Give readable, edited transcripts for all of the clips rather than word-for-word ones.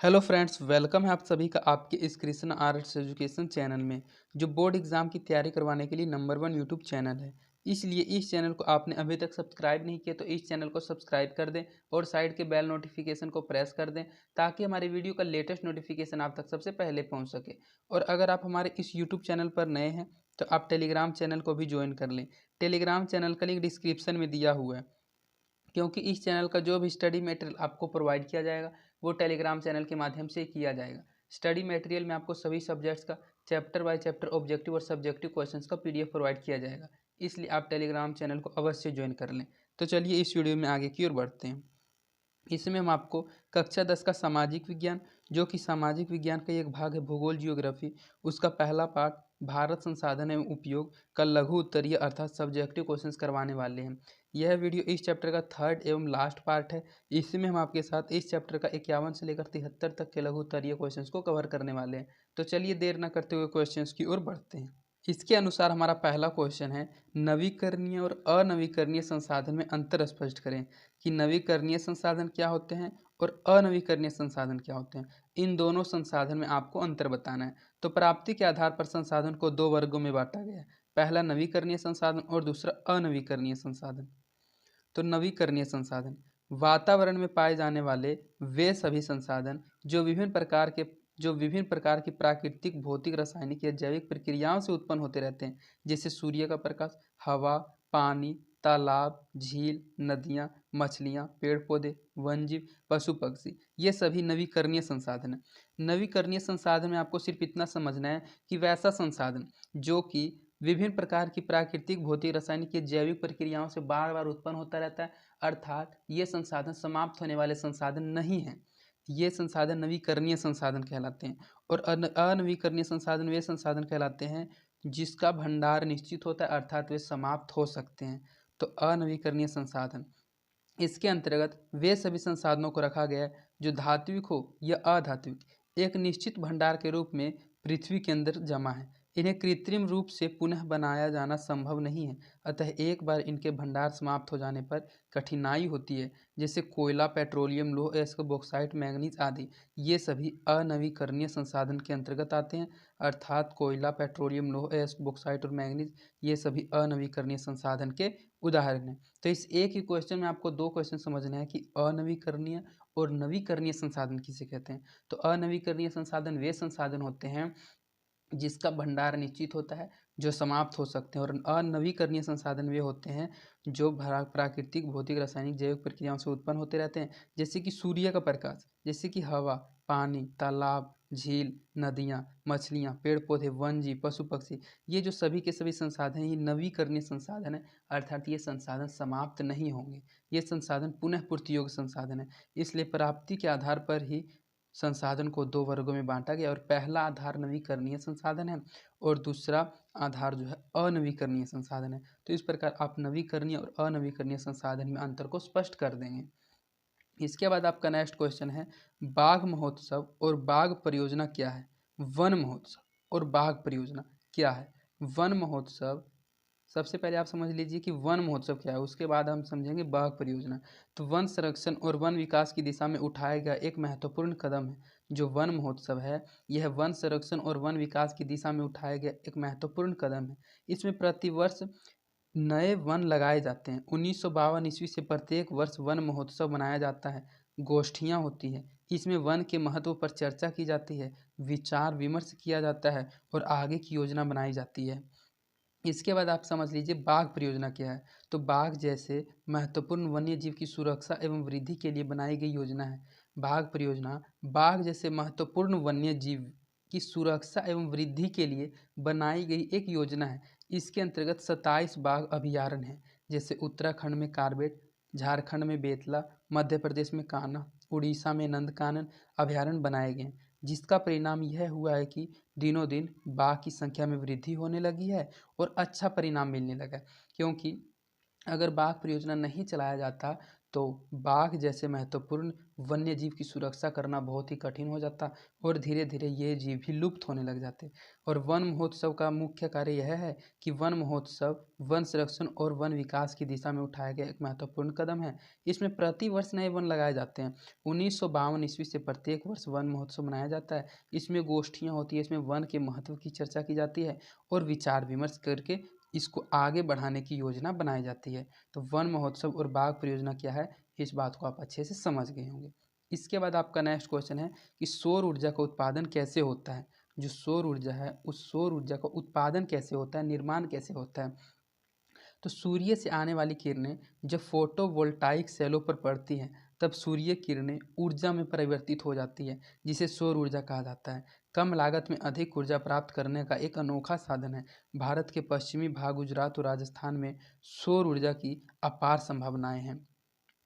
Hello friends, welcome है आप सभी का आपके इस कृष्ण आर्ट्स एजुकेशन चैनल में, जो बोर्ड एग्जाम की तैयारी करवाने के लिए नंबर 1 यूट्यूब चैनल है। इसलिए इस चैनल को आपने अभी तक सब्सक्राइब नहीं किया तो इस चैनल को सब्सक्राइब कर दें और साइड के बेल नोटिफिकेशन को प्रेस कर दें, ताकि हमारी वीडियो का लेटेस्ट नोटिफिकेशन आप तक सबसे पहले पहुँच सके। और अगर आप हमारे इस यूट्यूब चैनल पर नए हैं तो आप टेलीग्राम चैनल को भी ज्वाइन कर लें। टेलीग्राम चैनल का लिंक डिस्क्रिप्शन में दिया हुआ है, क्योंकि इस चैनल का जो भी स्टडी मटेरियल आपको प्रोवाइड किया जाएगा वो टेलीग्राम चैनल के माध्यम से किया जाएगा। स्टडी मटेरियल में आपको सभी सब्जेक्ट्स का चैप्टर बाय चैप्टर ऑब्जेक्टिव और सब्जेक्टिव क्वेश्चंस का पीडीएफ प्रोवाइड किया जाएगा, इसलिए आप टेलीग्राम चैनल को अवश्य ज्वाइन कर लें। तो चलिए इस वीडियो में आगे की ओर बढ़ते हैं। इसमें हम आपको कक्षा 10 का सामाजिक विज्ञान, जो कि सामाजिक विज्ञान का एक भाग है भूगोल जियोग्राफी, उसका पहला पार्ट भारत संसाधन एवं उपयोग का लघु उत्तरीय अर्थात सब्जेक्टिव क्वेश्चंस करवाने वाले हैं। यह वीडियो इस चैप्टर का थर्ड एवं लास्ट पार्ट है। इसमें हम आपके साथ इस चैप्टर का 51 से लेकर 73 तक के लघु उत्तरीय क्वेश्चंस को कवर करने वाले हैं। तो चलिए देर न करते हुए क्वेश्चंस की ओर बढ़ते हैं। इसके अनुसार हमारा पहला क्वेश्चन है, नवीकरणीय और अनवीकरणीय संसाधन में अंतर स्पष्ट करें। कि नवीकरणीय संसाधन क्या होते हैं और अनवीकरणीय संसाधन क्या होते हैं। इन दोनों संसाधन में आपको अंतर बताना है। तो प्राप्ति के आधार पर संसाधन को दो वर्गों में बांटा गया है, पहला नवीकरणीय संसाधन और दूसरा अनवीकरणीय संसाधन। तो नवीकरणीय संसाधन वातावरण में पाए जाने वाले वे सभी संसाधन जो विभिन्न प्रकार की प्राकृतिक, भौतिक, रासायनिक या जैविक प्रक्रियाओं से उत्पन्न होते रहते हैं, जैसे सूर्य का प्रकाश, हवा, पानी, तालाब, झील, नदियाँ, मछलियाँ, पेड़ पौधे, वन्यजीव, पशु पक्षी, ये सभी नवीकरणीय संसाधन हैं। नवीकरणीय संसाधन में आपको सिर्फ इतना समझना है कि वैसा संसाधन जो कि विभिन्न प्रकार की प्राकृतिक, भौतिक, रासायनिक या जैविक प्रक्रियाओं से बार बार उत्पन्न होता रहता है, अर्थात ये संसाधन समाप्त होने वाले संसाधन नहीं हैं। ये संसाधन नवीकरणीय संसाधन कहलाते हैं। और अनवीकरणीय संसाधन वे संसाधन कहलाते हैं जिसका भंडार निश्चित होता है, अर्थात वे समाप्त हो सकते हैं। तो अनवीकरणीय संसाधन, इसके अंतर्गत वे सभी संसाधनों को रखा गया है जो धात्विक हो या अधात्विक, एक निश्चित भंडार के रूप में पृथ्वी के अंदर जमा है। इन्हें कृत्रिम रूप से पुनः बनाया जाना संभव नहीं है, अतः एक बार इनके भंडार समाप्त हो जाने पर कठिनाई होती है, जैसे कोयला, पेट्रोलियम, लौह अयस्क, बॉक्साइट, मैंगनीज आदि। ये सभी अनवीकरणीय संसाधन के अंतर्गत आते हैं, अर्थात कोयला, पेट्रोलियम, लौह अयस्क, बॉक्साइट और मैंगनीज ये सभी अनवीकरणीय संसाधन के उदाहरण हैं। तो इस एक ही क्वेश्चन में आपको दो क्वेश्चन समझना है कि अनवीकरणीय और नवीकरणीय संसाधन किसे कहते हैं। तो अनवीकरणीय संसाधन वे संसाधन होते हैं जिसका भंडार निश्चित होता है, जो समाप्त हो सकते हैं, और अनवीकरणीय संसाधन वे होते हैं जो प्राकृतिक, भौतिक, रासायनिक, जैविक प्रक्रियाओं से उत्पन्न होते रहते हैं, जैसे कि सूर्य का प्रकाश, जैसे कि हवा, पानी, तालाब, झील, नदियाँ, मछलियाँ, पेड़ पौधे, वन्यजीव, पशु पक्षी, ये जो सभी के सभी संसाधन हैं ये नवीकरणीय संसाधन है, अर्थात ये संसाधन समाप्त नहीं होंगे। ये संसाधन पुनः पूर्ति योग्य संसाधन है, इसलिए प्राप्ति के आधार पर ही संसाधन को दो वर्गों में बांटा गया, और पहला आधार नवीकरणीय संसाधन है और दूसरा आधार जो है अनवीकरणीय संसाधन है। तो इस प्रकार आप नवीकरणीय और अनवीकरणीय संसाधन में अंतर को स्पष्ट कर देंगे। इसके बाद आपका नेक्स्ट क्वेश्चन है, बाघ महोत्सव और बाघ परियोजना क्या है। वन महोत्सव और बाघ परियोजना क्या है। वन महोत्सव, सबसे पहले आप समझ लीजिए कि वन महोत्सव क्या है, उसके बाद हम समझेंगे बाघ परियोजना। तो वन संरक्षण और वन विकास की दिशा में उठाया गया एक महत्वपूर्ण कदम है जो वन महोत्सव है। यह वन संरक्षण और वन विकास की दिशा में उठाया गया एक महत्वपूर्ण कदम है। इसमें प्रतिवर्ष नए वन लगाए जाते हैं। 1952 ईस्वी से प्रत्येक वर्ष वन महोत्सव मनाया जाता है। गोष्ठियाँ होती हैं, इसमें वन के महत्व पर चर्चा की जाती है, विचार विमर्श किया जाता है और आगे की योजना बनाई जाती है। इसके बाद आप समझ लीजिए बाघ परियोजना क्या है। तो बाघ जैसे महत्वपूर्ण वन्य जीव की सुरक्षा एवं वृद्धि के लिए बनाई गई योजना है। बाघ परियोजना बाघ जैसे महत्वपूर्ण वन्य जीव की सुरक्षा एवं वृद्धि के लिए बनाई गई एक योजना है। इसके अंतर्गत 27 बाघ अभयारण्य हैं, जैसे उत्तराखंड में कार्बेट, झारखंड में बेतला, मध्य प्रदेश में कान्हा, उड़ीसा में नंदकानन अभयारण्य बनाए गए हैं, जिसका परिणाम यह हुआ है कि दिनों दिन बाघ की संख्या में वृद्धि होने लगी है और अच्छा परिणाम मिलने लगा है। क्योंकि अगर बाघ परियोजना नहीं चलाया जाता तो बाघ जैसे महत्वपूर्ण वन्य जीव की सुरक्षा करना बहुत ही कठिन हो जाता और धीरे धीरे ये जीव भी लुप्त होने लग जाते। और वन महोत्सव का मुख्य कार्य यह है कि वन महोत्सव वन संरक्षण और वन विकास की दिशा में उठाया गया एक महत्वपूर्ण कदम है। इसमें प्रति वर्ष नए वन लगाए जाते हैं। 1952 ईस्वी से प्रत्येक वर्ष वन महोत्सव मनाया जाता है। इसमें गोष्ठियाँ होती है, इसमें वन के महत्व की चर्चा की जाती है और विचार विमर्श करके इसको आगे बढ़ाने की योजना बनाई जाती है। तो वन महोत्सव और बाघ परियोजना क्या है, इस बात को आप अच्छे से समझ गए होंगे। इसके बाद आपका नेक्स्ट क्वेश्चन है कि सौर ऊर्जा का उत्पादन कैसे होता है। जो सौर ऊर्जा है उस सौर ऊर्जा का उत्पादन कैसे होता है, निर्माण कैसे होता है। तो सूर्य से आने वाली किरणें जब फोटोवोल्टाइक सेलों पर पड़ती हैं तब सूर्य किरणें ऊर्जा में परिवर्तित हो जाती है, जिसे सौर ऊर्जा कहा जाता है। कम लागत में अधिक ऊर्जा प्राप्त करने का एक अनोखा साधन है। भारत के पश्चिमी भाग गुजरात और राजस्थान में सौर ऊर्जा की अपार संभावनाएं हैं।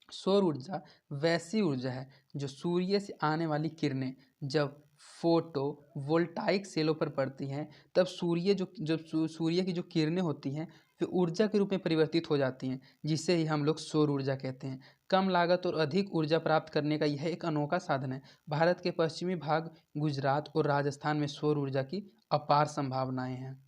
सौर ऊर्जा वैसी ऊर्जा है जो सूर्य से आने वाली किरणें जब फोटो वोल्टाइक सेलों पर पड़ती हैं तब सूर्य की जो किरणें होती हैं वे ऊर्जा के रूप में परिवर्तित हो जाती हैं, जिसे ही हम लोग सौर ऊर्जा कहते हैं। कम लागत और अधिक ऊर्जा प्राप्त करने का यह एक अनोखा साधन है। भारत के पश्चिमी भाग गुजरात और राजस्थान में सौर ऊर्जा की अपार संभावनाएं हैं।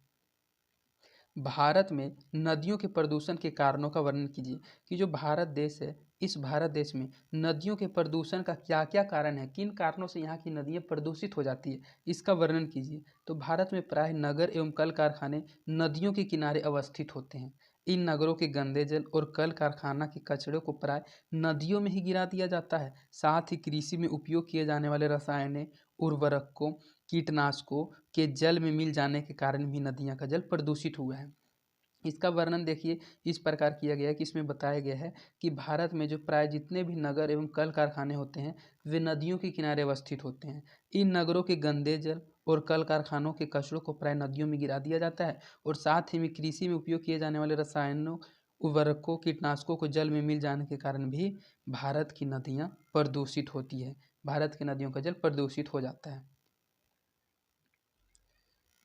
भारत में नदियों के प्रदूषण के कारणों का वर्णन कीजिए कि जो भारत देश है, इस भारत देश में नदियों के प्रदूषण का क्या क्या कारण है, किन कारणों से यहाँ की नदियाँ प्रदूषित हो जाती है, इसका वर्णन कीजिए। तो भारत में प्राय नगर एवं कल कारखाने नदियों के किनारे अवस्थित होते हैं। इन नगरों के गंदे जल और कल कारखाना के कचरे को प्राय नदियों में ही गिरा दिया जाता है। साथ ही कृषि में उपयोग किए जाने वाले रसायन, उर्वरकों, कीटनाशकों के जल में मिल जाने के कारण भी नदियाँ का जल प्रदूषित हुआ है। इसका वर्णन देखिए इस प्रकार किया गया है कि इसमें बताया गया है कि भारत में जो प्राय जितने भी नगर एवं कल कारखाने होते हैं वे नदियों के किनारे अवस्थित होते हैं। इन नगरों के गंदे जल और कल कारखानों के कचरों को प्राय नदियों में गिरा दिया जाता है और साथ ही में कृषि में उपयोग किए जाने वाले रसायनों, उर्वरकों, कीटनाशकों को जल में मिल जाने के कारण भी भारत की नदियाँ प्रदूषित होती है। भारत की नदियों का जल प्रदूषित हो जाता है।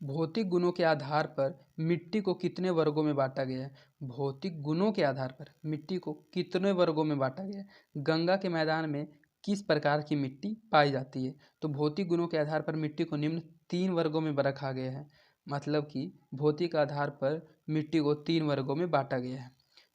भौतिक गुणों के आधार पर मिट्टी को कितने वर्गों में बांटा गया है। भौतिक गुणों के आधार पर मिट्टी को कितने वर्गों में बांटा गया है। गंगा के मैदान में किस प्रकार की मिट्टी पाई जाती है। तो भौतिक गुणों के आधार पर मिट्टी को निम्न 3 वर्गों में रखा गया है। मतलब कि भौतिक आधार पर मिट्टी को 3 वर्गों में बांटा गया है।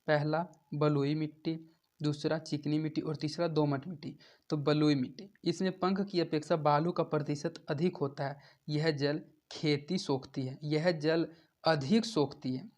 पहला बलुई मिट्टी, दूसरा चिकनी मिट्टी और तीसरा दोमट मिट्टी। तो बलुई मिट्टी, इसमें पंख की अपेक्षा बालू का प्रतिशत अधिक होता है। यह जल खेती सोखती है, यह जल अधिक सोखती है।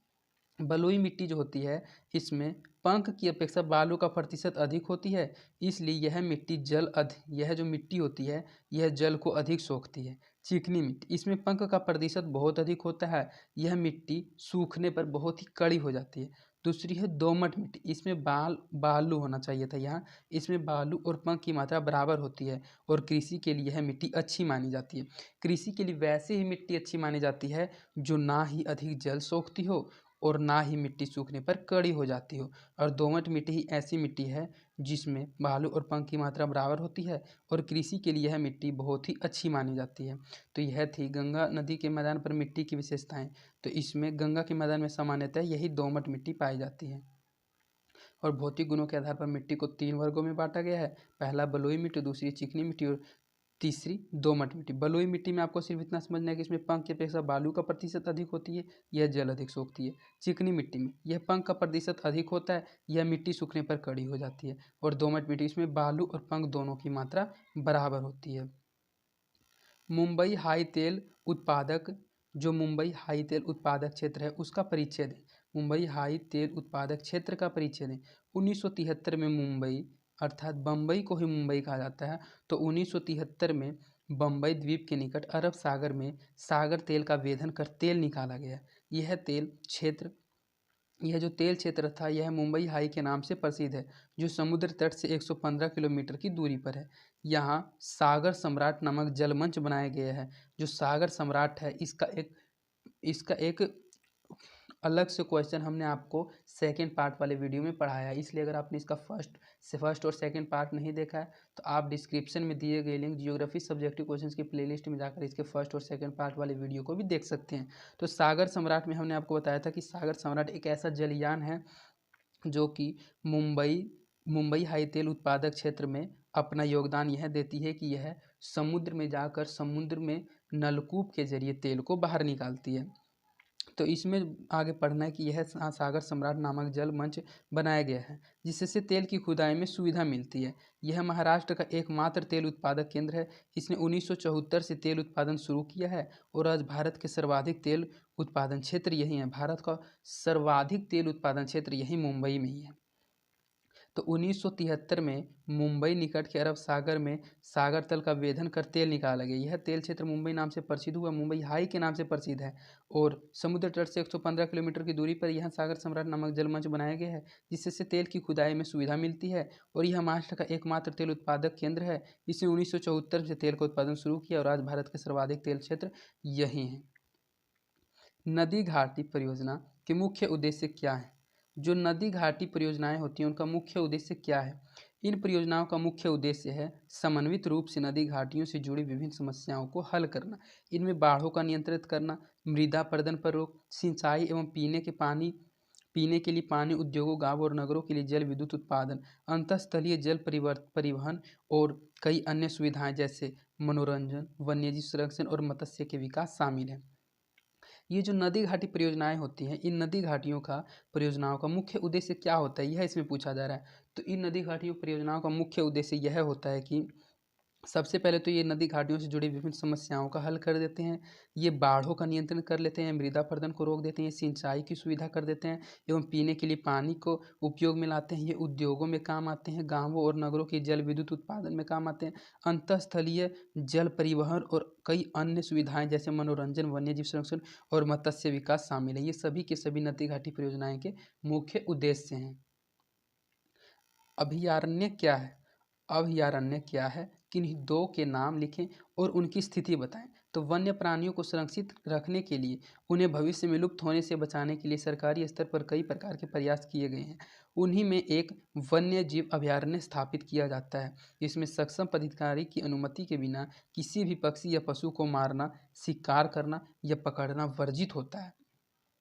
बलुई मिट्टी जो होती है इसमें पंख की अपेक्षा बालू का प्रतिशत अधिक होती है, इसलिए यह जो मिट्टी होती है यह जल को अधिक सोखती है। चिकनी मिट्टी, इसमें पंख का प्रतिशत बहुत अधिक होता है, यह मिट्टी सूखने पर बहुत ही कड़ी हो जाती है। दूसरी है दोमट मिट्टी, इसमें बालू होना चाहिए था यहाँ, इसमें बालू और पंख की मात्रा बराबर होती है और कृषि के लिए यह मिट्टी अच्छी मानी जाती है। कृषि के लिए वैसे ही मिट्टी अच्छी मानी जाती है जो ना ही अधिक जल सोखती हो और ना ही मिट्टी सूखने पर कड़ी हो जाती हो। और दोमट मिट्टी ही ऐसी मिट्टी है जिसमें बालू और पंख की मात्रा बराबर होती है और कृषि के लिए यह मिट्टी बहुत ही अच्छी मानी जाती है। तो यह थी गंगा नदी के मैदान पर मिट्टी की विशेषताएं। तो इसमें गंगा के मैदान में सामान्यतः यही दोमट मिट्टी पाई जाती है। और भौतिक गुणों के आधार पर मिट्टी को 3 वर्गों में बांटा गया है। पहला बलुई मिट्टी, दूसरी चिकनी मिट्टी और तीसरी दोमट मिट्टी। बलुई मिट्टी में आपको सिर्फ इतना समझना है कि इसमें पंख की अपेक्षा बालू का प्रतिशत अधिक होती है, यह जल अधिक सोखती है। चिकनी मिट्टी में यह पंख का प्रतिशत अधिक होता है, यह मिट्टी सूखने पर कड़ी हो जाती है। और दोमट मिट्टी, इसमें बालू और पंख दोनों की मात्रा बराबर होती है। मुंबई हाई तेल उत्पादक जो मुंबई हाई तेल उत्पादक क्षेत्र है उसका परिचय दें। मुंबई हाई तेल उत्पादक क्षेत्र का परिचय दें। 1973 में मुंबई अर्थात बम्बई को ही मुंबई कहा जाता है। तो 1973 में बम्बई द्वीप के निकट अरब सागर में सागर तेल का वेधन कर तेल निकाला गया। यह जो तेल क्षेत्र था यह मुंबई हाई के नाम से प्रसिद्ध है, जो समुद्र तट से 115 किलोमीटर की दूरी पर है। यहाँ सागर सम्राट नामक जलमंच बनाया गया है। जो सागर सम्राट है इसका एक अलग से क्वेश्चन हमने आपको सेकंड पार्ट वाले वीडियो में पढ़ाया है, इसलिए अगर आपने इसका फर्स्ट और सेकंड पार्ट नहीं देखा है तो आप डिस्क्रिप्शन में दिए गए लिंक जियोग्राफी सब्जेक्टिव क्वेश्चंस की प्लेलिस्ट में जाकर इसके फर्स्ट और सेकंड पार्ट वाले वीडियो को भी देख सकते हैं। तो सागर सम्राट में हमने आपको बताया था कि सागर सम्राट एक ऐसा जलयान है जो कि मुंबई मुंबई हाई तेल उत्पादक क्षेत्र में अपना योगदान यह देती है कि यह समुद्र में जाकर समुद्र में नलकूप के जरिए तेल को बाहर निकालती है। तो इसमें आगे पढ़ना है कि यह सागर सम्राट नामक जल मंच बनाया गया है जिससे तेल की खुदाई में सुविधा मिलती है। यह महाराष्ट्र का एकमात्र तेल उत्पादक केंद्र है। इसने 1974 से तेल उत्पादन शुरू किया है और आज भारत के सर्वाधिक तेल उत्पादन क्षेत्र यही है। भारत का सर्वाधिक तेल उत्पादन क्षेत्र यही मुंबई में ही है। तो 1973 में मुंबई निकट के अरब सागर में सागर तल का वेधन कर तेल निकाला गया। यह तेल क्षेत्र मुंबई नाम से प्रसिद्ध हुआ, मुंबई हाई के नाम से प्रसिद्ध है और समुद्र तट से 115 किलोमीटर की दूरी पर यह सागर सम्राट नामक जलमंच बनाया गया है जिससे तेल की खुदाई में सुविधा मिलती है और यह महाराष्ट्र का एकमात्र तेल उत्पादक केंद्र है। इसने 1974 से तेल का उत्पादन शुरू किया और आज भारत के सर्वाधिक तेल क्षेत्र यही है। नदी घाटी परियोजना के मुख्य उद्देश्य क्या है? जो नदी घाटी परियोजनाएं होती हैं उनका मुख्य उद्देश्य क्या है? इन परियोजनाओं का मुख्य उद्देश्य है समन्वित रूप से नदी घाटियों से जुड़ी विभिन्न समस्याओं को हल करना। इनमें बाढ़ों का नियंत्रित करना, मृदा अपरदन पर रोक, सिंचाई एवं पीने के लिए पानी उद्योगों, गाँव और नगरों के लिए जल विद्युत उत्पादन, अंतःस्थलीय जल परिवहन और कई अन्य सुविधाएं जैसे मनोरंजन, वन्यजीव संरक्षण और मत्स्य के विकास शामिल है। ये जो नदी घाटी परियोजनाएं होती हैं, इन नदी घाटियों का परियोजनाओं का मुख्य उद्देश्य क्या होता है, यह इसमें पूछा जा रहा है। तो इन नदी घाटियों परियोजनाओं का मुख्य उद्देश्य यह होता है कि सबसे पहले तो ये नदी घाटियों से जुड़ी विभिन्न समस्याओं का हल कर देते हैं, ये बाढ़ों का नियंत्रण कर लेते हैं, मृदा अपरदन को रोक देते हैं, सिंचाई की सुविधा कर देते हैं एवं पीने के लिए पानी को उपयोग में लाते हैं। ये उद्योगों में काम आते हैं, गाँवों और नगरों के जल विद्युत उत्पादन में काम आते हैं, अंतःस्थलीय जल परिवहन और कई अन्य सुविधाएं जैसे मनोरंजन, वन्यजीव संरक्षण और मत्स्य विकास शामिल है। ये सभी के सभी नदी घाटी परियोजनाएं के मुख्य उद्देश्य हैं। अभयारण्य क्या है? अभयारण्य क्या है? किन्हीं दो के नाम लिखें और उनकी स्थिति बताएं। तो वन्य प्राणियों को सुरक्षित रखने के लिए, उन्हें भविष्य में लुप्त होने से बचाने के लिए सरकारी स्तर पर कई प्रकार के प्रयास किए गए हैं। उन्हीं में एक वन्य जीव अभयारण्य स्थापित किया जाता है जिसमें सक्षम पदाधिकारी की अनुमति के बिना किसी भी पक्षी या पशु को मारना, शिकार करना या पकड़ना वर्जित होता है।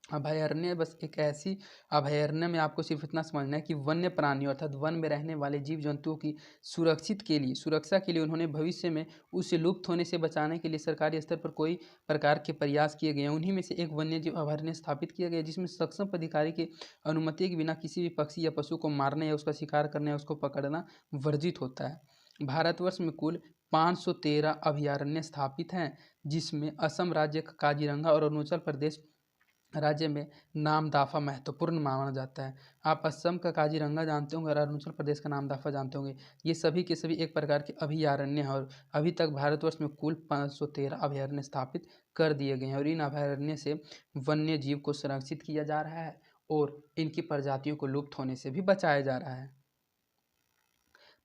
अभयारण्य बस एक ऐसी अभयारण्य में आपको सिर्फ इतना समझना है कि वन्य प्राणियों अर्थात वन में रहने वाले जीव जंतुओं की सुरक्षा के लिए उन्होंने भविष्य में उसे लुप्त होने से बचाने के लिए सरकारी स्तर पर कोई प्रकार के प्रयास किए गए हैं। उन्हीं में से एक वन्य जीव अभयारण्य स्थापित किया गया जिसमें सक्षम अधिकारी की अनुमति के बिना किसी भी पक्षी या पशु को मारना या उसका शिकार करना या उसको पकड़ना वर्जित होता है। भारतवर्ष में कुल 513 अभयारण्य स्थापित हैं जिसमें असम राज्य का काजीरंगा और अरुणाचल प्रदेश राज्य में नामदफा महत्वपूर्ण माना जाता है। आप असम का काजीरंगा जानते होंगे और अरुणाचल प्रदेश का नामदफा जानते होंगे। ये सभी के सभी एक प्रकार के अभयारण्य हैं और अभी तक भारतवर्ष में कुल 513 अभयारण्य स्थापित कर दिए गए हैं और इन अभयारण्य से वन्य जीव को संरक्षित किया जा रहा है और इनकी प्रजातियों को लुप्त होने से भी बचाया जा रहा है।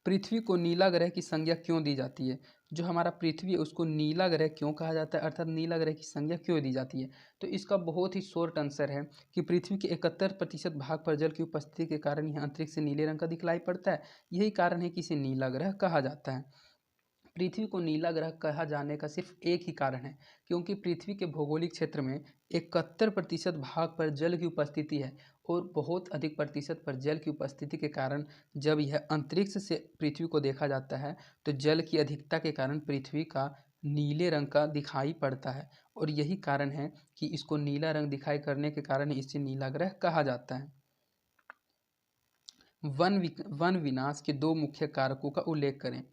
पृथ्वी को नीला ग्रह की संज्ञा क्यों दी जाती है? जो हमारा पृथ्वी है उसको नीला ग्रह क्यों कहा जाता है अर्थात नीला ग्रह की संज्ञा क्यों दी जाती है? तो इसका बहुत ही शॉर्ट आंसर है कि पृथ्वी के 71% भाग पर जल की उपस्थिति के कारण यह अंतरिक्ष से नीले रंग का दिखलाई पड़ता है। यही कारण है कि इसे नीला ग्रह कहा जाता है। पृथ्वी को नीला ग्रह कहा जाने का सिर्फ एक ही कारण है क्योंकि पृथ्वी के भौगोलिक क्षेत्र में 71% भाग पर जल की उपस्थिति है और बहुत अधिक प्रतिशत पर जल की उपस्थिति के कारण जब यह अंतरिक्ष से पृथ्वी को देखा जाता है तो जल की अधिकता के कारण पृथ्वी का नीले रंग का दिखाई पड़ता है और यही कारण है कि इसको नीला रंग दिखाई करने के कारण इसे नीला ग्रह कहा जाता है। वन विनाश के दो मुख्य कारकों का उल्लेख करें।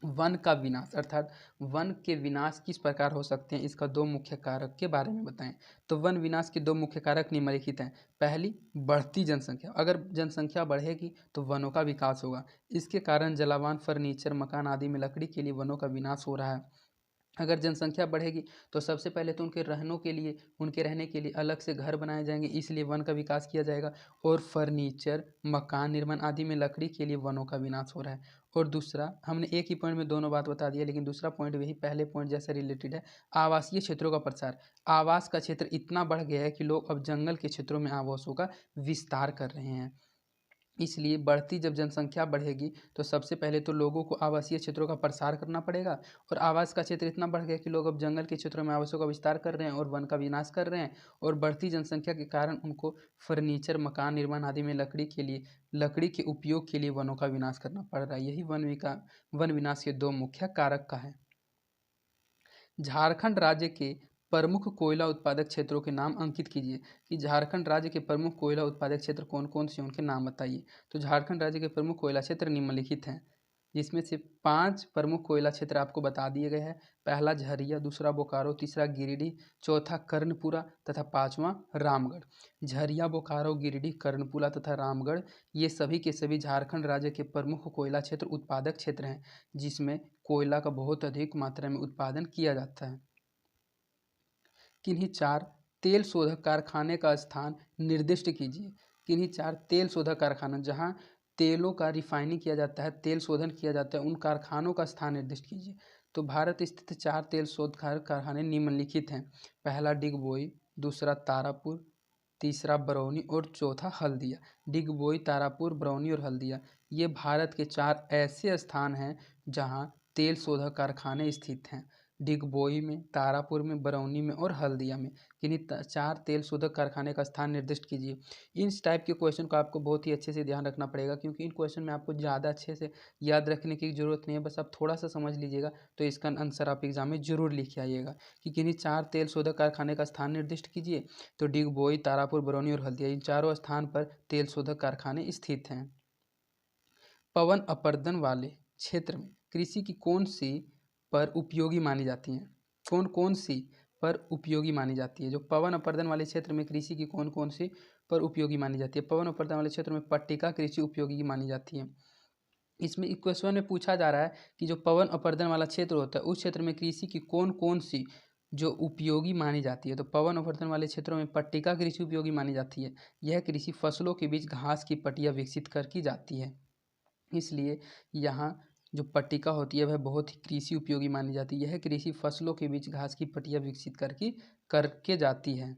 वन का विनाश अर्थात वन के विनाश किस प्रकार हो सकते हैं, इसका दो मुख्य कारक के बारे में बताएं। तो वन विनाश के दो मुख्य कारक निम्नलिखित हैं। पहली, बढ़ती जनसंख्या। अगर जनसंख्या बढ़ेगी तो वनों का विकास होगा। इसके कारण जलावान, फर्नीचर, मकान आदि में लकड़ी के लिए वनों का विनाश हो रहा है। अगर जनसंख्या बढ़ेगी तो सबसे पहले तो उनके रहने के लिए अलग से घर बनाए जाएंगे, इसलिए वन का विकास किया जाएगा। और फर्नीचर, मकान निर्माण आदि में लकड़ी के लिए वनों का विनाश हो रहा है। और दूसरा, हमने एक ही पॉइंट में दोनों बात बता दिया लेकिन दूसरा पॉइंट वही पहले पॉइंट जैसे रिलेटेड है। आवासीय क्षेत्रों का प्रसार। आवास का क्षेत्र इतना बढ़ गया है कि लोग अब जंगल के क्षेत्रों में आवासों का विस्तार कर रहे हैं। इसलिए बढ़ती जब जनसंख्या बढ़ेगी तो सबसे पहले तो लोगों को आवासीय क्षेत्रों का प्रसार करना पड़ेगा। और आवास का क्षेत्र इतना बढ़ गया कि लोग अब जंगल के क्षेत्रों में आवासों का विस्तार कर रहे हैं और वन का विनाश कर रहे हैं। और बढ़ती जनसंख्या के कारण उनको फर्नीचर, मकान निर्माण आदि में लकड़ी के उपयोग के लिए वनों का विनाश करना पड़ रहा है। यही वन विनाश के दो मुख्य कारक का है। झारखंड राज्य के प्रमुख कोयला उत्पादक क्षेत्रों के नाम अंकित कीजिए कि झारखंड राज्य के प्रमुख कोयला उत्पादक क्षेत्र कौन कौन से, उनके नाम बताइए। तो झारखंड राज्य के प्रमुख कोयला क्षेत्र निम्नलिखित हैं, जिसमें से 5 प्रमुख कोयला क्षेत्र आपको बता दिए गए हैं। पहला झरिया, दूसरा बोकारो, तीसरा गिरिडीह, चौथा कर्णपुरा तथा पांचवा रामगढ़। झरिया, बोकारो, गिरिडीह, कर्णपुरा तथा रामगढ़ ये सभी के सभी झारखंड राज्य के प्रमुख कोयला क्षेत्र उत्पादक क्षेत्र हैं, जिसमें कोयला का बहुत अधिक मात्रा में उत्पादन किया जाता है। किन्हीं 4 तेल शोधक कारखाने का स्थान निर्दिष्ट कीजिए। किन्हीं 4 तेल शोधक कारखाना, जहाँ तेलों का रिफाइनिंग किया जाता है, तेल शोधन किया जाता है, उन कारखानों का स्थान निर्दिष्ट कीजिए। तो भारत स्थित 4 तेल शोधक कारखाने निम्नलिखित हैं। पहला डिगबोई, दूसरा तारापुर, तीसरा बरौनी और चौथा हल्दिया। डिगबोई, तारापुर, बरौनी और हल्दिया ये भारत के 4 ऐसे स्थान हैं जहाँ तेल शोधक कारखाने स्थित हैं। डिगबोई में, तारापुर में, बरौनी में और हल्दिया में। किन्हीं 4 तेल शोधक कारखाने का स्थान निर्दिष्ट कीजिए। इस टाइप के क्वेश्चन को आपको बहुत ही अच्छे से ध्यान रखना पड़ेगा, क्योंकि इन क्वेश्चन में आपको ज़्यादा अच्छे से याद रखने की ज़रूरत नहीं है। बस आप थोड़ा सा समझ लीजिएगा तो इसका आंसर आप एग्जाम में जरूर लिख के आइएगा कि किन्हीं 4 तेल शोधक कारखाने का स्थान निर्दिष्ट कीजिए। तो डिगबोई, तारापुर, बरौनी और हल्दिया इन चारों स्थान पर तेल शोधक कारखाने स्थित हैं। पवन अपर्दन वाले क्षेत्र में कृषि की कौन सी पर उपयोगी मानी जाती हैं? कौन कौन सी पर उपयोगी मानी जाती है? जो पवन अपर्दन वाले क्षेत्र में कृषि की कौन कौन सी पर उपयोगी मानी जाती है? पवन अपर्दन वाले क्षेत्र में पट्टिका कृषि उपयोगी मानी जाती है। इसमें क्वेश्चन में पूछा जा रहा है कि जो पवन अपर्दन वाला क्षेत्र होता है उस क्षेत्र में कृषि की कौन कौन सी जो उपयोगी मानी जाती है। तो पवन अपर्दन वाले क्षेत्रों में पट्टिका कृषि उपयोगी मानी जाती है। यह कृषि फसलों के बीच घास की पट्टियाँ विकसित कर की जाती है, इसलिए यहाँ जो पट्टिका होती है वह बहुत ही कृषि उपयोगी मानी जाती है। यह कृषि फसलों के बीच घास की पट्टियाँ विकसित करके जाती है।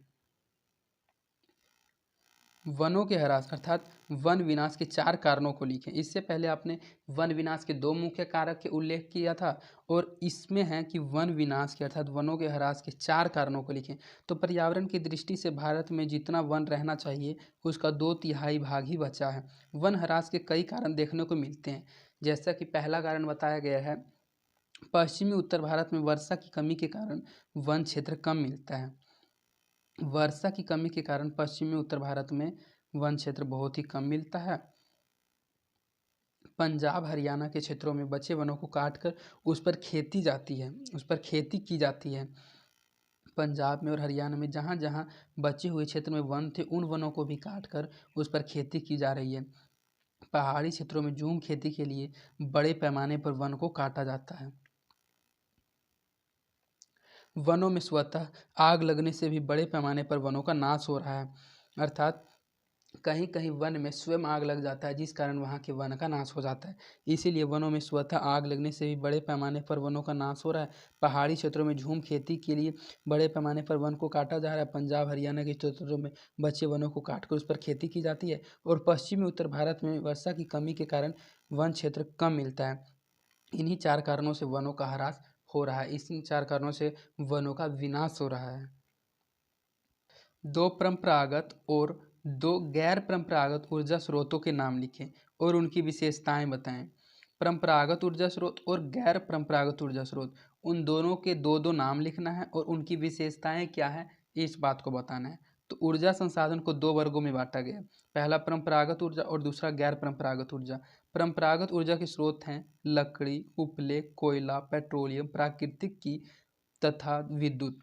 वनों के ह्रास अर्थात वन विनाश के 4 कारणों को लिखें। इससे पहले आपने वन विनाश के 2 मुख्य कारक के उल्लेख किया था और इसमें है कि वन विनाश के अर्थात वनों के ह्रास के 4 कारणों को लिखें। तो पर्यावरण की दृष्टि से भारत में जितना वन रहना चाहिए उसका 2/3 भाग ही बचा है। वन ह्रास के कई कारण देखने को मिलते हैं, जैसा कि पहला कारण बताया गया है, पश्चिमी उत्तर भारत में वर्षा की कमी के कारण वन क्षेत्र कम मिलता है। वर्षा की कमी के कारण पश्चिमी उत्तर भारत में वन क्षेत्र बहुत ही कम मिलता है। पंजाब, हरियाणा के क्षेत्रों में बचे वनों को काटकर उस पर खेती की जाती है। पंजाब में और हरियाणा में जहाँ जहाँ बचे हुए क्षेत्र में वन थे उन वनों को भी काटकर उस पर खेती की जा रही है। पहाड़ी क्षेत्रों में झूम खेती के लिए बड़े पैमाने पर वन को काटा जाता है। वनों में स्वतः आग लगने से भी बड़े पैमाने पर वनों का नाश हो रहा है, अर्थात कहीं कहीं वन में स्वयं आग लग जाता है जिस कारण वहाँ के वन का नाश हो जाता है। इसीलिए वनों में स्वतः आग लगने से भी बड़े पैमाने पर वनों का नाश हो रहा है। पहाड़ी क्षेत्रों में झूम खेती के लिए बड़े पैमाने पर वन को काटा जा रहा है। पंजाब, हरियाणा के क्षेत्रों में बचे वनों को काटकर उस पर खेती की जाती है। और पश्चिमी उत्तर भारत में वर्षा की कमी के कारण वन क्षेत्र कम मिलता है। इन्हीं 4 कारणों से वनों का ह्रास हो रहा है, इन्हीं 4 कारणों से वनों का विनाश हो रहा है। 2 परंपरागत और 2 गैर परंपरागत ऊर्जा स्रोतों के नाम लिखें और उनकी विशेषताएं बताएं। परंपरागत ऊर्जा स्रोत और गैर परंपरागत ऊर्जा स्रोत, उन दोनों के 2-2 नाम लिखना है और उनकी विशेषताएं क्या है इस बात को बताना है। तो ऊर्जा संसाधन को 2 वर्गों में बांटा गया, पहला परंपरागत ऊर्जा और दूसरा गैर परंपरागत ऊर्जा। परंपरागत ऊर्जा के स्रोत हैं लकड़ी, उपले, कोयला, पेट्रोलियम, प्राकृतिक की तथा विद्युत।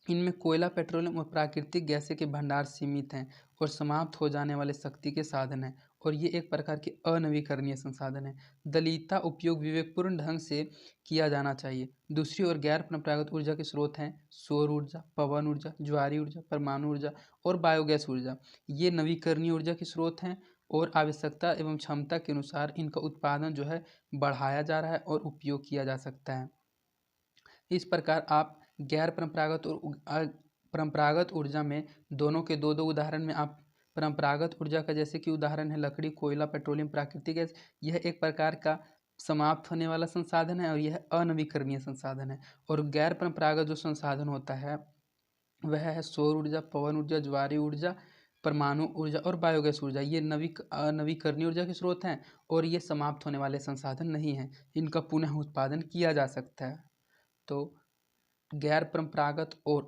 इनमें कोयला, पेट्रोलियम और प्राकृतिक गैसें के भंडार सीमित हैं और समाप्त हो जाने वाले शक्ति के साधन हैं, और ये एक प्रकार के अनवीकरणीय संसाधन हैं। दलिता उपयोग विवेकपूर्ण ढंग से किया जाना चाहिए। दूसरी ओर गैर परंपरागत ऊर्जा के स्रोत हैं सौर ऊर्जा, पवन ऊर्जा, ज्वारी ऊर्जा, परमाणु ऊर्जा और बायोगैस ऊर्जा। ये नवीकरणीय ऊर्जा के स्रोत हैं और आवश्यकता एवं क्षमता के अनुसार इनका उत्पादन जो है बढ़ाया जा रहा है और उपयोग किया जा सकता है। इस प्रकार आप गैर परंपरागत और परंपरागत ऊर्जा में दोनों के 2-2 उदाहरण में आप परंपरागत ऊर्जा का जैसे कि उदाहरण है लकड़ी, कोयला, पेट्रोलियम, प्राकृतिक गैस। यह एक प्रकार का समाप्त होने वाला संसाधन है और यह अनवीकरणीय संसाधन है। और गैर परंपरागत जो संसाधन होता है वह है सौर ऊर्जा, पवन ऊर्जा, ज्वारीय ऊर्जा, परमाणु ऊर्जा और बायोगैस ऊर्जा। ये नवीकरणीय ऊर्जा के स्रोत हैं और ये समाप्त होने वाले संसाधन नहीं हैं, इनका पुनः उत्पादन किया जा सकता है। तो गैर परंपरागत और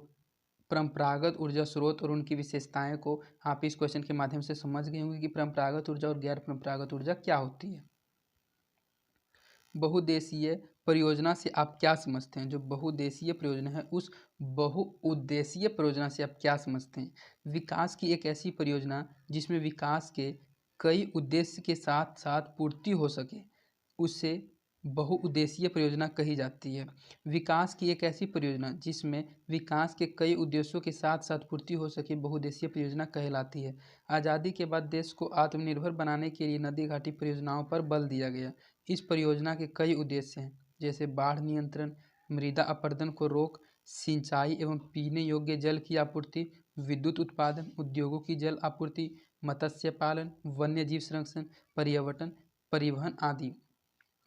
परंपरागत ऊर्जा स्रोत और उनकी विशेषताएं को आप इस क्वेश्चन के माध्यम से समझ गए होंगे कि परंपरागत ऊर्जा और गैर परंपरागत ऊर्जा क्या होती है। बहुउद्देशीय परियोजना से आप क्या समझते हैं? जो बहुउद्देशीय परियोजना है उस बहुउद्देशीय परियोजना से आप क्या समझते हैं? विकास की एक ऐसी परियोजना जिसमें विकास के कई उद्देश्य के साथ साथ पूर्ति हो सके, उसे बहुउद्देशीय परियोजना कही जाती है। विकास की एक ऐसी परियोजना जिसमें विकास के कई उद्देश्यों के साथ साथ पूर्ति हो सके, बहुउद्देशीय परियोजना कहलाती है। आज़ादी के बाद देश को आत्मनिर्भर बनाने के लिए नदी घाटी परियोजनाओं पर बल दिया गया। इस परियोजना के कई उद्देश्य हैं, जैसे बाढ़ नियंत्रण, मृदा अपरदन को रोक, सिंचाई एवं पीने योग्य जल की आपूर्ति, विद्युत उत्पादन, उद्योगों की जल आपूर्ति, मत्स्य पालन, वन्य जीव संरक्षण, पर्यटन, परिवहन आदि।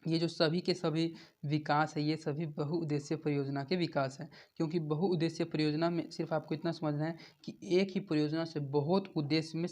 ये जो सभी के सभी विकास है, ये सभी बहुउद्देशीय परियोजना के विकास है। क्योंकि बहुउद्देशीय परियोजना में सिर्फ आपको इतना समझना है कि एक ही परियोजना से बहुत उद्देश्य में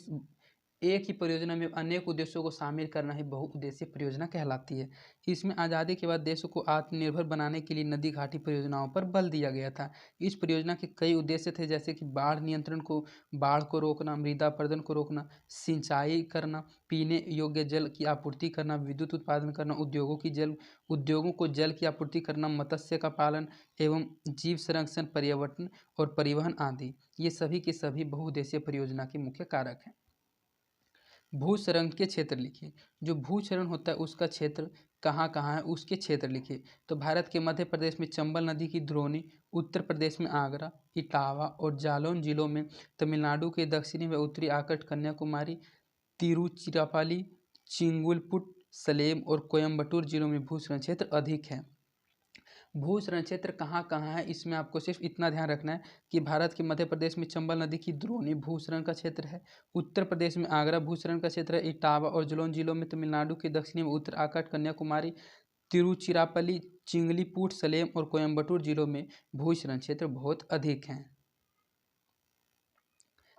एक ही परियोजना में अनेक उद्देश्यों को शामिल करना ही बहुउद्देशीय परियोजना कहलाती है। इसमें आज़ादी के बाद देश को आत्मनिर्भर बनाने के लिए नदी घाटी परियोजनाओं पर बल दिया गया था। इस परियोजना के कई उद्देश्य थे, जैसे कि बाढ़ को रोकना, मृदा अपरदन को रोकना, सिंचाई करना, पीने योग्य जल की आपूर्ति करना, विद्युत उत्पादन करना, उद्योगों को जल की आपूर्ति करना, मत्स्य का पालन एवं जीव संरक्षण, पर्यटन और परिवहन आदि। ये सभी के सभी बहुउद्देशीय परियोजना के मुख्य कारक हैं। भूक्षरण के क्षेत्र लिखिए। जो भूक्षरण होता है उसका क्षेत्र कहाँ कहाँ है, उसके क्षेत्र लिखिए। तो भारत के मध्य प्रदेश में चंबल नदी की द्रोणी, उत्तर प्रदेश में आगरा, इटावा और जालौन जिलों में, तमिलनाडु के दक्षिणी व उत्तरी आकट, कन्याकुमारी, तिरुचिरापल्ली, चिंगुलपुट, सलेम और कोयम्बटूर जिलों में भूक्षरण क्षेत्र अधिक है। भूक्षरण क्षेत्र कहाँ कहाँ है, इसमें आपको सिर्फ इतना ध्यान रखना है कि भारत के मध्य प्रदेश में चंबल नदी की द्रोणी भूक्षरण का क्षेत्र है, उत्तर प्रदेश में आगरा भूक्षरण का क्षेत्र है, इटावा और जालौन जिलों में, तमिलनाडु के दक्षिणी में उत्तर आकट, कन्याकुमारी, तिरुचिरापल्ली, चिंगलीपुट, सलेम और कोयम्बटूर जिलों में भूक्षरण क्षेत्र बहुत अधिक हैं।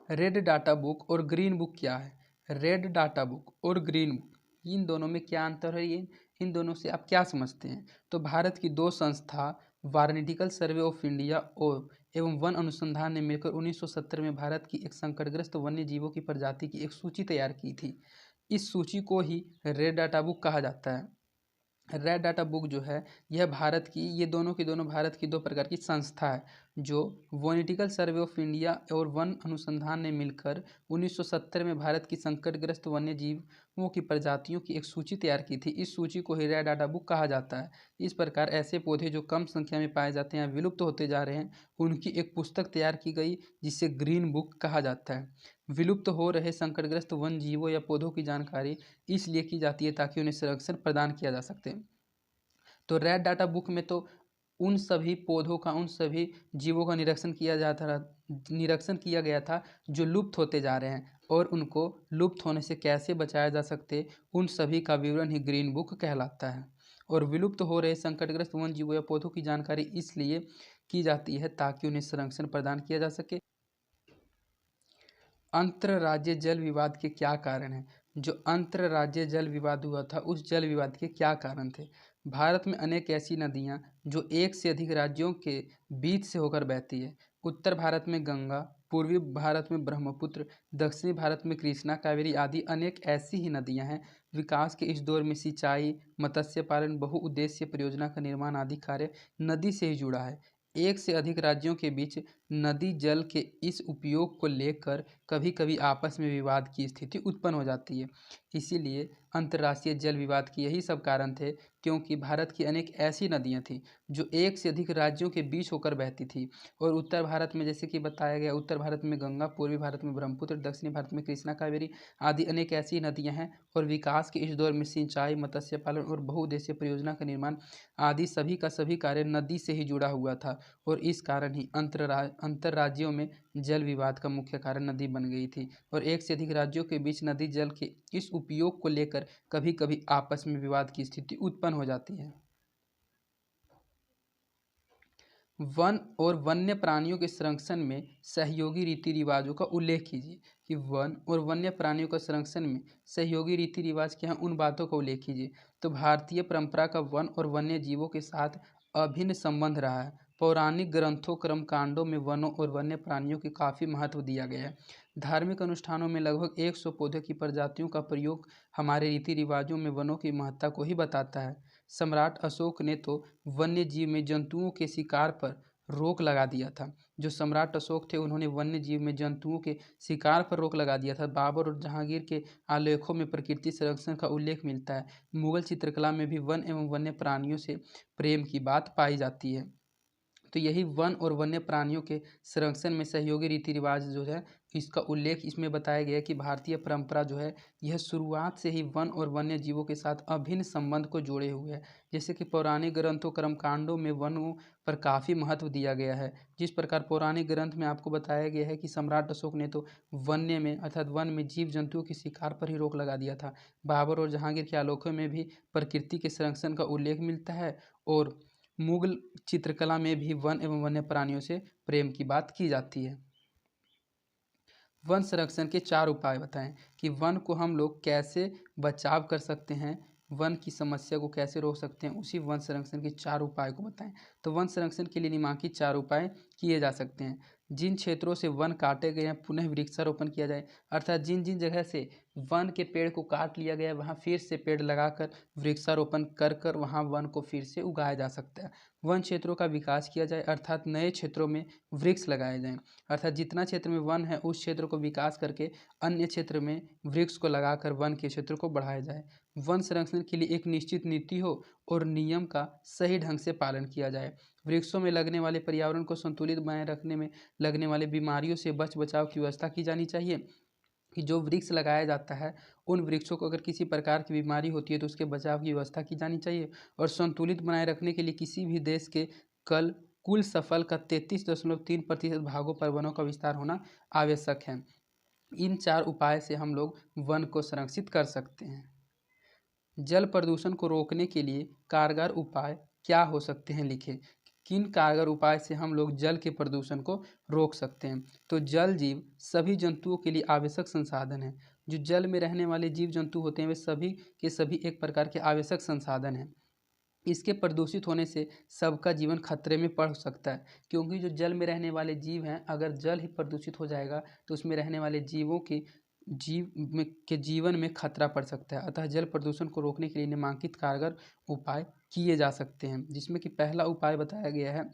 रेड डाटा बुक और ग्रीन बुक क्या है? रेड डाटा बुक और ग्रीन बुक, इन दोनों में क्या अंतर है, ये इन दोनों से आप क्या समझते हैं? तो भारत की दो संस्था वार्निटिकल सर्वे ऑफ इंडिया और एवं वन अनुसंधान ने मिलकर 1970 में भारत की एक संकटग्रस्त वन्य जीवों की प्रजाति की एक सूची तैयार की थी। इस सूची को ही रेड डाटा बुक कहा जाता है। रेड डाटा बुक जो है यह भारत की, ये दोनों की दोनों भारत की दो प्रकार की संस्था है, जो वॉनिटिकल सर्वे ऑफ इंडिया और वन अनुसंधान ने मिलकर 1970 में भारत की संकटग्रस्त वन्य जीवों की प्रजातियों की एक सूची तैयार की थी। इस सूची को ही रेड डाटा बुक कहा जाता है। इस प्रकार ऐसे पौधे जो कम संख्या में पाए जाते हैं, विलुप्त होते जा रहे हैं, उनकी एक पुस्तक तैयार की गई जिसे ग्रीन बुक कहा जाता है। विलुप्त हो रहे संकटग्रस्त वन जीवों या पौधों की जानकारी इसलिए की जाती है ताकि उन्हें संरक्षण प्रदान किया जा सके। तो रेड डाटा बुक में तो उन सभी पौधों का, उन सभी जीवों का निरीक्षण किया गया था जो लुप्त होते जा रहे हैं, और उनको लुप्त होने से कैसे बचाया जा सकते, उन सभी का विवरण ही ग्रीन बुक कहलाता है। और विलुप्त हो रहे संकटग्रस्त वन जीवों या पौधों की जानकारी इसलिए की जाती है ताकि उन्हें संरक्षण प्रदान किया जा सके। अंतर्राज्यीय जल विवाद के क्या कारण हैं? जो अंतर्राज्यीय जल विवाद हुआ था, उस जल विवाद के क्या कारण थे? भारत में अनेक ऐसी नदियाँ जो एक से अधिक राज्यों के बीच से होकर बहती है। उत्तर भारत में गंगा, पूर्वी भारत में ब्रह्मपुत्र, दक्षिणी भारत में कृष्णा, कावेरी आदि अनेक ऐसी ही नदियाँ हैं। विकास के इस दौर में सिंचाई, मत्स्य पालन, बहुउद्देशीय परियोजना का निर्माण आदि कार्य नदी से ही जुड़ा है। एक से अधिक राज्यों के बीच नदी जल के इस उपयोग को लेकर कभी कभी आपस में विवाद की स्थिति उत्पन्न हो जाती है। इसीलिए अंतर्राष्ट्रीय जल विवाद के यही सब कारण थे, क्योंकि भारत की अनेक ऐसी नदियां थीं जो एक से अधिक राज्यों के बीच होकर बहती थी। और उत्तर भारत में, जैसे कि बताया गया, उत्तर भारत में गंगा, पूर्वी भारत में ब्रह्मपुत्र, दक्षिणी भारत में कृष्णा, कावेरी आदि अनेक ऐसी नदियां हैं। और विकास के इस दौर में सिंचाई, मत्स्य पालन और बहुउद्देशीय परियोजना का निर्माण आदि सभी का सभी कार्य नदी से ही जुड़ा हुआ था। और इस कारण ही अंतर राज्यों में जल विवाद का मुख्य कारण नदी बन गई थी। और एक से अधिक राज्यों के बीच नदी जल के इस उपयोग को लेकर कभी कभी आपस में विवाद की स्थिति उत्पन्न हो जाती है। वन और वन्य प्राणियों के संरक्षण में सहयोगी रीति रिवाजों का उल्लेख कीजिए। कि वन और वन्य प्राणियों के संरक्षण में सहयोगी रीति रिवाज क्या हैं, उन बातों का उल्लेख कीजिए। तो भारतीय परंपरा का वन और वन्य जीवों के साथ अभिन्न संबंध रहा है। पौराणिक ग्रंथों, कर्मकांडों में वनों और वन्य प्राणियों के काफ़ी महत्व दिया गया है। धार्मिक अनुष्ठानों में लगभग 100 पौधों की प्रजातियों का प्रयोग हमारे रीति रिवाजों में वनों की महत्ता को ही बताता है। सम्राट अशोक ने तो वन्य जीव में जंतुओं के शिकार पर रोक लगा दिया था। जो सम्राट अशोक थे, उन्होंने वन्य जीव में जंतुओं के शिकार पर रोक लगा दिया था। बाबर और जहांगीर के आलेखों में प्रकृति संरक्षण का उल्लेख मिलता है। मुगल चित्रकला में भी वन एवं वन्य प्राणियों से प्रेम की बात पाई जाती है। तो यही वन और वन्य प्राणियों के संरक्षण में सहयोगी रीति रिवाज जो है, इसका उल्लेख इसमें बताया गया है कि भारतीय परंपरा जो है, यह शुरुआत से ही वन और वन्य जीवों के साथ अभिन्न संबंध को जोड़े हुए है। जैसे कि पौराणिक ग्रंथों, कर्मकांडों में वनों पर काफ़ी महत्व दिया गया है। जिस प्रकार पौराणिक ग्रंथ में आपको बताया गया है कि सम्राट अशोक ने तो वन्य में अर्थात वन में जीव जंतुओं के शिकार पर ही रोक लगा दिया था। बाबर और जहांगीर के आलोकों में भी प्रकृति के संरक्षण का उल्लेख मिलता है। और मुगल चित्रकला में भी वन एवं वन्य प्राणियों से प्रेम की बात की जाती है। वन संरक्षण के 4 उपाय बताएं। कि वन को हम लोग कैसे बचाव कर सकते हैं, वन की समस्या को कैसे रोक सकते हैं, उसी वन संरक्षण के 4 उपाय को बताएं। तो वन संरक्षण के लिए निम्नलिखित 4 उपाय किए जा सकते हैं। जिन क्षेत्रों से वन काटे गए हैं, पुनः वृक्षारोपण किया जाए। अर्थात जिन जिन जगह से वन के पेड़ को काट लिया गया है, वहाँ फिर से पेड़ लगाकर वृक्षारोपण कर कर वहाँ वन को फिर से उगाया जा सकता है। वन क्षेत्रों का विकास किया जाए, अर्थात नए क्षेत्रों में वृक्ष लगाए जाएं। अर्थात जितना क्षेत्र में वन है, उस क्षेत्र को विकास करके अन्य क्षेत्र में वृक्ष को लगाकर वन के क्षेत्र को बढ़ाया जाए। वन संरक्षण के लिए एक निश्चित नीति हो और नियम का सही ढंग से पालन किया जाए। वृक्षों में लगने वाले पर्यावरण को संतुलित बनाए रखने में लगने वाले बीमारियों से बचाव की व्यवस्था की जानी चाहिए। कि जो वृक्ष लगाया जाता है, उन वृक्षों को अगर किसी प्रकार की बीमारी होती है तो उसके बचाव की व्यवस्था की जानी चाहिए। और संतुलित बनाए रखने के लिए किसी भी देश के कुल सफल का 33.3% भागों पर वनों का विस्तार होना आवश्यक है। इन 4 उपाय से हम लोग वन को संरक्षित कर सकते हैं। जल प्रदूषण को रोकने के लिए कारगर उपाय क्या हो सकते हैं, लिखें। किन कारगर उपाय से हम लोग जल के प्रदूषण को रोक सकते हैं। तो जल जीव सभी जंतुओं के लिए आवश्यक संसाधन है। जो जल में रहने वाले जीव जंतु होते हैं, वे सभी के सभी एक प्रकार के आवश्यक संसाधन हैं। इसके प्रदूषित होने से सबका जीवन खतरे में पड़ सकता है, क्योंकि जो जल में रहने वाले जीव हैं, अगर जल ही प्रदूषित हो जाएगा तो उसमें रहने वाले जीवों के जीवन में खतरा पड़ सकता है। अतः जल प्रदूषण को रोकने के लिए निम्नलिखित कारगर उपाय किए जा सकते हैं, जिसमें कि पहला उपाय बताया गया है,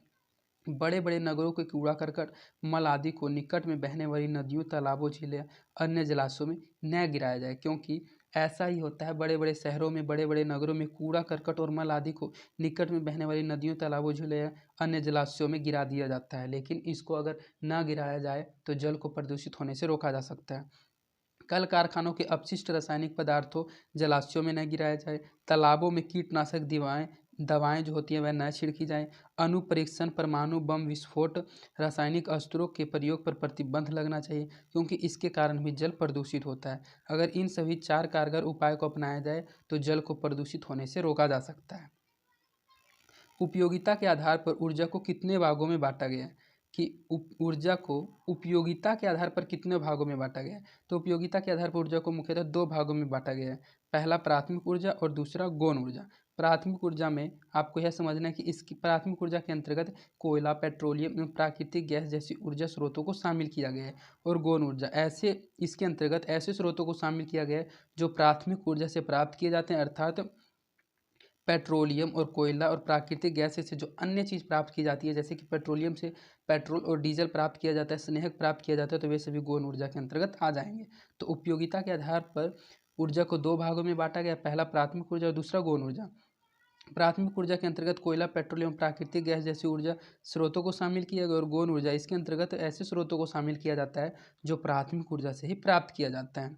बड़े बड़े नगरों के कूड़ा करकट, मल आदि को निकट में बहने वाली नदियों, तालाबों, झीलें, अन्य जलाशयों में न गिराया जाए। क्योंकि ऐसा ही होता है, बड़े बड़े शहरों में, बड़े बड़े नगरों में कूड़ा करकट और मल आदि को निकट में बहने वाली नदियों, तालाबों, झीलें, अन्य जलाशयों में गिरा दिया जाता है। लेकिन इसको अगर न गिराया जाए तो जल को प्रदूषित होने से रोका जा सकता है। कल कारखानों के अपशिष्ट रासायनिक पदार्थों जलाशयों में न गिराया जाए। तालाबों में कीटनाशक दवाएं जो होती हैं वह न छिड़की जाएं। अणुपरीक्षण, परमाणु बम विस्फोट, रासायनिक अस्त्रों के प्रयोग पर प्रतिबंध लगना चाहिए, क्योंकि इसके कारण भी जल प्रदूषित होता है। अगर इन सभी 4 कारगर उपाय को अपनाया जाए तो जल को प्रदूषित होने से रोका जा सकता है। उपयोगिता के आधार पर ऊर्जा को कितने भागों में बांटा गया है। कि ऊर्जा को उपयोगिता के आधार पर कितने भागों में बांटा गया है। तो उपयोगिता के आधार पर ऊर्जा को मुख्यतः 2 भागों में बांटा गया है। पहला प्राथमिक ऊर्जा और दूसरा गौण ऊर्जा। प्राथमिक ऊर्जा में आपको यह समझना है कि इसकी प्राथमिक ऊर्जा के अंतर्गत कोयला, पेट्रोलियम एवं प्राकृतिक गैस जैसी ऊर्जा स्रोतों को शामिल किया गया है। और गौण ऊर्जा इसके अंतर्गत ऐसे स्रोतों को शामिल किया गया है जो प्राथमिक ऊर्जा से प्राप्त किए जाते हैं, अर्थात पेट्रोलियम और कोयला और प्राकृतिक गैस से जो अन्य चीज़ प्राप्त की जाती है, जैसे कि पेट्रोलियम से पेट्रोल और डीजल प्राप्त किया जाता है, स्नेहक प्राप्त किया जाता है, तो वे सभी गौण ऊर्जा के अंतर्गत आ जाएंगे। तो उपयोगिता के आधार पर ऊर्जा को दो भागों में बांटा गया, पहला प्राथमिक ऊर्जा और दूसरा गौण ऊर्जा। प्राथमिक ऊर्जा के अंतर्गत कोयला, पेट्रोल एवं प्राकृतिक गैस जैसी ऊर्जा स्रोतों को शामिल किया गया और गौण ऊर्जा इसके अंतर्गत ऐसे स्रोतों को शामिल किया जाता है जो प्राथमिक ऊर्जा से ही प्राप्त किया जाता है।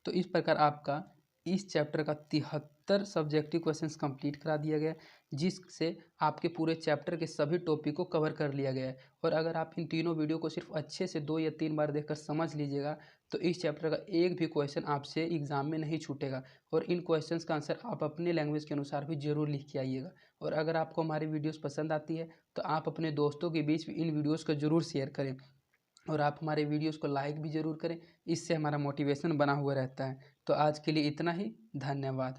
तो इस प्रकार आपका इस चैप्टर का 73 सब्जेक्टिव क्वेश्चंस कंप्लीट करा दिया गया, जिससे आपके पूरे चैप्टर के सभी टॉपिक को कवर कर लिया गया है। और अगर आप इन तीनों वीडियो को सिर्फ अच्छे से 2 या 3 बार देखकर समझ लीजिएगा तो इस चैप्टर का एक भी क्वेश्चन आपसे एग्जाम में नहीं छूटेगा। और इन क्वेश्चंस का आंसर आप अपने लैंग्वेज के अनुसार भी जरूर लिख के आइएगा। और अगर आपको हमारी वीडियोज़ पसंद आती है तो आप अपने दोस्तों के बीच भी इन वीडियोज़ को जरूर शेयर करें और आप हमारे वीडियोस को लाइक भी ज़रूर करें, इससे हमारा मोटिवेशन बना हुआ रहता है। तो आज के लिए इतना ही, धन्यवाद।